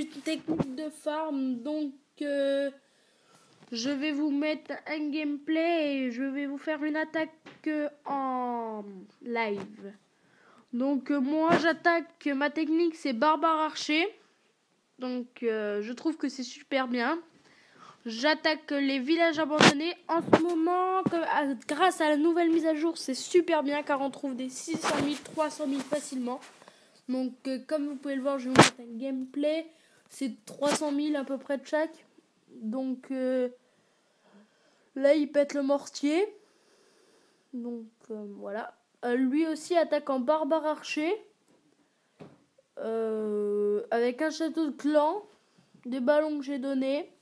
une technique de farm, donc je vais vous mettre un gameplay et je vais vous faire une attaque en live. Donc moi j'attaque, ma technique c'est barbare archer, donc je trouve que c'est super bien. J'attaque les villages abandonnés. En ce moment, grâce à la nouvelle mise à jour, c'est super bien car on trouve des 600 000, 300 000 facilement. Donc comme vous pouvez le voir, je vais vous mettre un gameplay. C'est 300 000 à peu près de chaque. Donc là, il pète le mortier. Donc voilà. Lui aussi attaque en barbare archer. Avec un château de clan. Des ballons que j'ai donnés.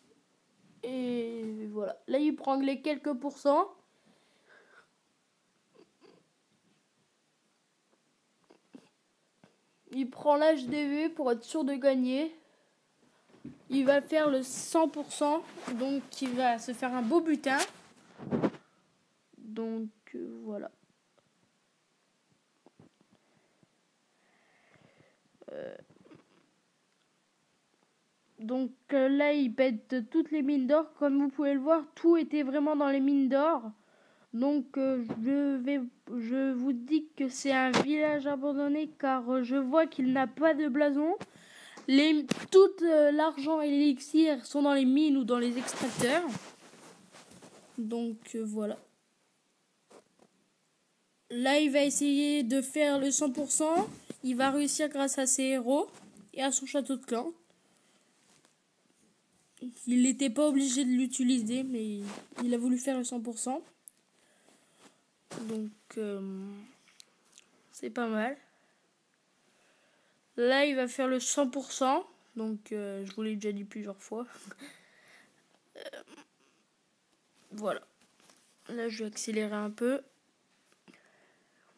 Et voilà. Là, il prend les quelques pourcents. Il prend l'HDV pour être sûr de gagner. Il va faire le 100%. Donc, il va se faire un beau butin. Donc, voilà. Donc là, il pète toutes les mines d'or. Comme vous pouvez le voir, tout était vraiment dans les mines d'or. Donc je vous dis que c'est un village abandonné car je vois qu'il n'a pas de blason. Tout l'argent et l'élixir sont dans les mines ou dans les extracteurs. Donc voilà. Là, il va essayer de faire le 100%. Il va réussir grâce à ses héros et à son château de clan. Il n'était pas obligé de l'utiliser, mais il a voulu faire le 100%. Donc, c'est pas mal. Là, il va faire le 100%. Donc, je vous l'ai déjà dit plusieurs fois. Voilà. Là, je vais accélérer un peu.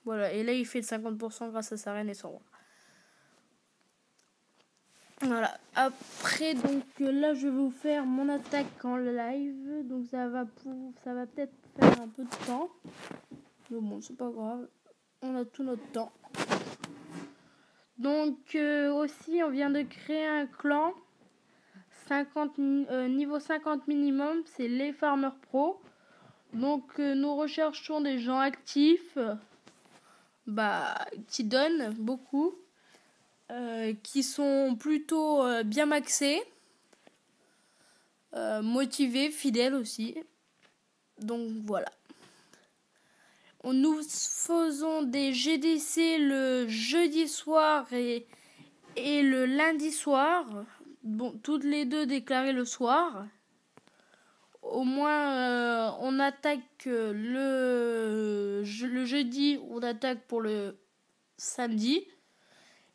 Voilà. Et là, il fait le 50% grâce à sa reine et son roi. Voilà. Après, donc là, je vais vous faire mon attaque en live. Donc, ça va peut-être faire un peu de temps. Mais bon, c'est pas grave. On a tout notre temps. Donc, aussi, on vient de créer un clan. 50, niveau 50 minimum, c'est les farmers pro. Donc, nous recherchons des gens actifs. Qui donnent beaucoup. Qui sont plutôt bien maxés. Motivés, fidèles aussi. Donc voilà. Nous faisons des GDC le jeudi soir et le lundi soir. Bon, toutes les deux déclarées le soir. Au moins, on attaque le jeudi, on attaque pour le samedi.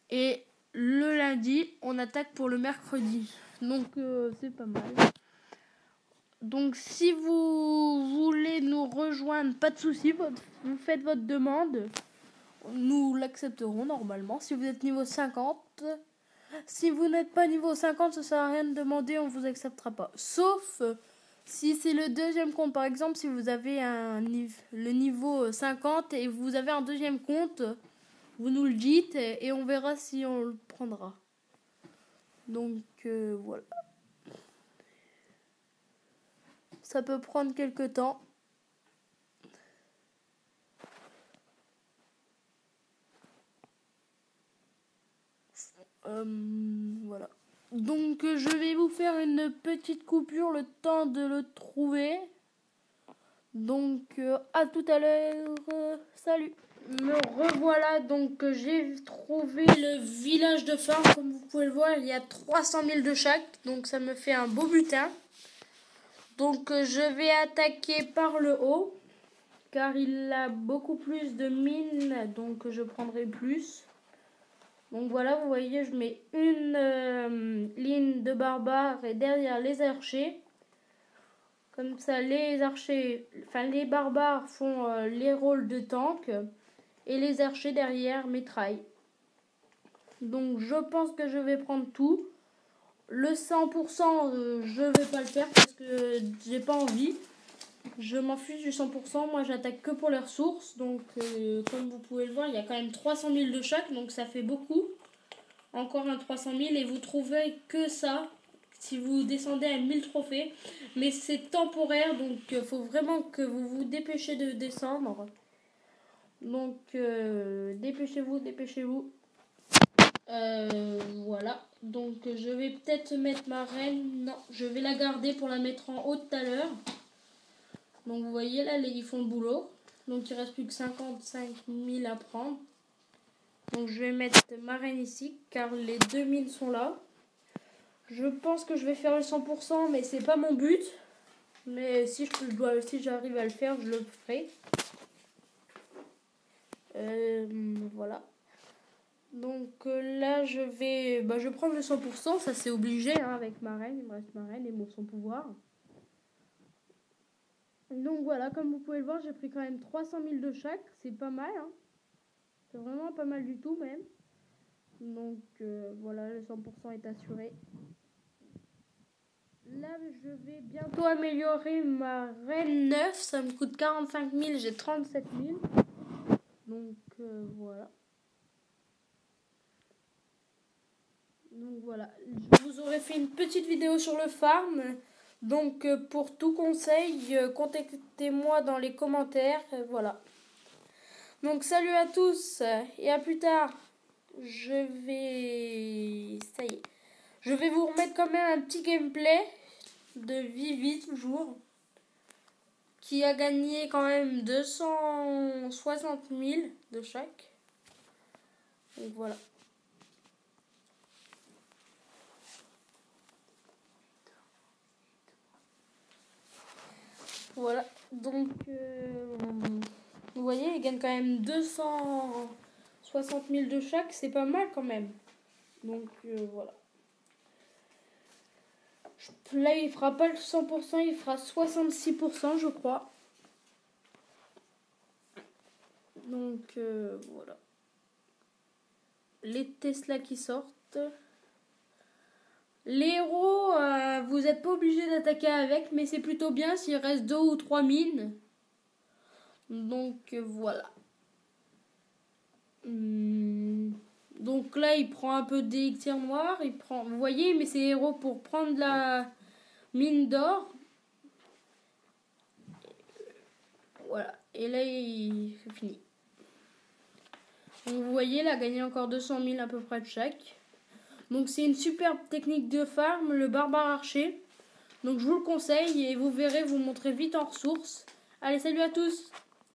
Et le lundi, on attaque pour le mercredi. Donc, c'est pas mal. Donc si vous voulez nous rejoindre, pas de souci, vous faites votre demande. Nous l'accepterons normalement. Si vous êtes niveau 50. Si vous n'êtes pas niveau 50, ça sert à rien de demander, on vous acceptera pas. Sauf si c'est le deuxième compte. Par exemple, si vous avez le niveau 50 et vous avez un deuxième compte, vous nous le dites et on verra si on le prendra. Donc voilà. Ça peut prendre quelques temps. Voilà. Donc je vais vous faire une petite coupure, le temps de le trouver. Donc à tout à l'heure. Salut. Me revoilà, donc j'ai trouvé le village de farm. Comme vous pouvez le voir, il y a 300 000 de chaque. Donc ça me fait un beau butin. Donc je vais attaquer par le haut. Car il a beaucoup plus de mines. Donc je prendrai plus. Donc voilà, vous voyez, je mets une ligne de barbares et derrière les archers. Comme ça, les barbares font les rôles de tank et les archers derrière mitraillent. Donc je pense que je vais prendre tout. Le 100%, je vais pas le faire parce que j'ai pas envie. Je m'en fiche du 100%. Moi, j'attaque que pour les ressources. Donc, comme vous pouvez le voir, il y a quand même 300 000 de chaque. Donc, ça fait beaucoup. encore un 300 000 et vous trouverez que ça si vous descendez à 1000 trophées. Mais c'est temporaire, donc il faut vraiment que vous vous dépêchez de descendre. Donc dépêchez-vous, dépêchez-vous. Voilà. Donc je vais peut-être mettre ma reine. Non, je vais la garder pour la mettre en haut tout à l'heure. Donc vous voyez là, ils font le boulot. Donc il reste plus que 55 000 à prendre. Donc je vais mettre ma reine ici car les 2000 sont là. Je pense que je vais faire le 100%, mais c'est pas mon but. Mais si j'arrive à le faire, je le ferai. Voilà. Donc là, je vais prendre le 100%. Ça, c'est obligé hein, avec ma reine. Il me reste ma reine et son pouvoir. Donc voilà, comme vous pouvez le voir, j'ai pris quand même 300 000 de chaque. C'est pas mal. Hein. C'est vraiment pas mal du tout même. Donc voilà, le 100% est assuré. Là, je vais bientôt améliorer ma reine 9. Ça me coûte 45 000. J'ai 37 000. Donc voilà. Donc voilà. Je vous aurais fait une petite vidéo sur le farm. Donc pour tout conseil, contactez-moi dans les commentaires. Voilà. Donc salut à tous et à plus tard. Ça y est. Je vais vous remettre quand même un petit gameplay de Vivi toujours. Qui a gagné quand même 260 000 de chaque. Donc voilà. Voilà. Donc vous voyez, il gagne quand même 260 000 de chaque. C'est pas mal quand même. Donc voilà. Là, il fera pas le 100%, il fera 66%, je crois. Donc voilà. Les Tesla qui sortent. Les héros, vous n'êtes pas obligé d'attaquer avec, mais c'est plutôt bien s'il reste 2 ou 3 mines. Donc voilà. Donc là, il prend un peu d'élixir noir. Vous voyez, mais c'est héros pour prendre la mine d'or. Voilà. Et là, c'est fini. Donc vous voyez, il a gagné encore 200 000 à peu près de chaque. Donc c'est une superbe technique de farm, le barbare archer. Donc je vous le conseille et vous verrez, vous montrez vite en ressources. Allez, salut à tous!